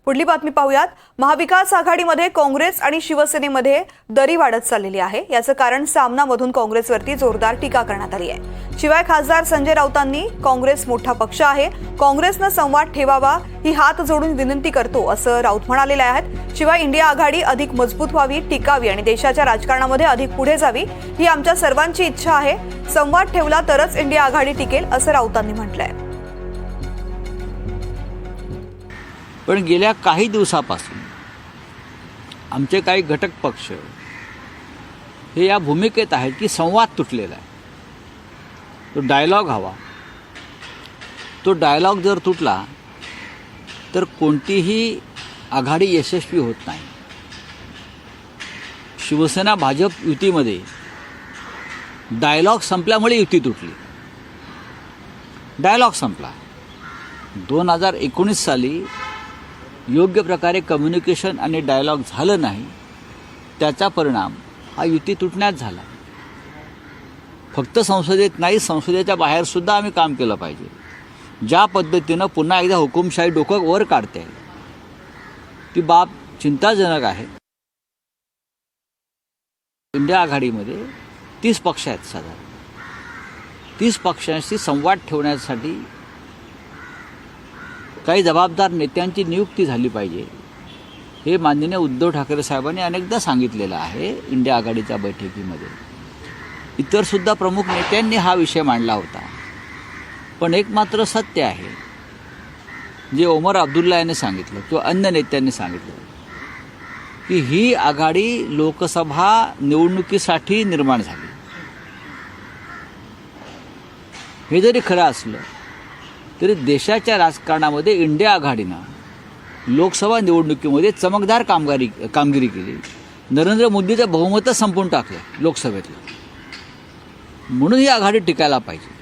पुढली बातमी पाहूयात। महाविकास आघाडीमध्ये काँग्रेस आणि शिवसेनेमध्ये दरी वाढत चाललेली आहे। याचं कारण सामनामधून काँग्रेसवरती जोरदार टीका करण्यात आली आहे। शिवाय खासदार संजय राऊतांनी काँग्रेस मोठा पक्ष आहे, काँग्रेसनं संवाद ठेवावा ही हात जोडून विनंती करतो असं राऊत म्हणालेले आहेत। शिवाय इंडिया आघाडी अधिक मजबूत व्हावी, टिकावी आणि देशाच्या राजकारणामध्ये अधिक पुढे जावी ही आमच्या सर्वांची इच्छा आहे। संवाद ठेवला तरच इंडिया आघाडी टिकेल असं राऊतांनी म्हटलंय। पण गेल्या काही दिवसापासून आमचे काही घटक पक्ष हे या भूमिकेत आहेत की संवाद तुटलेला आहे, तो डायलॉग हवा। तो डायलॉग जर तुटला तर कोणतीही आघाडी यशस्वी होत नाही। शिवसेना भाजप युतीमध्ये डायलॉग संपल्यामुळे युती तुटली। डायलॉग संपला। 2019 साली योग्य प्रकारे कम्युनिकेशन आणि डायलॉग झालं नाही, त्याचा परिणाम हा युती तुटण्यात झाला। फक्त संसदेत नाही, संसदेच्या बाहेर सुद्धा आम्ही काम केलं पाहिजे। ज्या पद्धतीनं पुन्हा एकदा हुकुमशाही डोकं वर काढते ती बाब चिंताजनक आहे। इंडिया आघाडीमध्ये 30 पक्ष आहेत। साधारण 30 पक्षांशी संवाद ठेवण्यासाठी काही जबाबदार नेत्यांची नियुक्ती झाली पाहिजे, हे माननीय उद्धव ठाकरे साहेबांनी अनेकदा सांगितलेलं आहे। इंडिया आघाडीच्या बैठकीमध्ये इतर सुद्धा प्रमुख नेत्यांनी हा विषय मांडला होता। पण एक मात्र सत्य आहे, जे ओमर अब्दुल्ला यांनी सांगितलं किंवा अन्य नेत्यांनी सांगितलं की ही आघाडी लोकसभा निवडणुकीसाठी निर्माण झाली। हे जरी खरं असलं तरी देशाच्या राजकारणामध्ये इंडिया आघाडीनं लोकसभा निवडणुकीमध्ये चमकदार कामगिरी केली। नरेंद्र मोदीचं बहुमतच संपवून टाकलं लोकसभेतलं, म्हणून ही आघाडी टिकायला पाहिजे।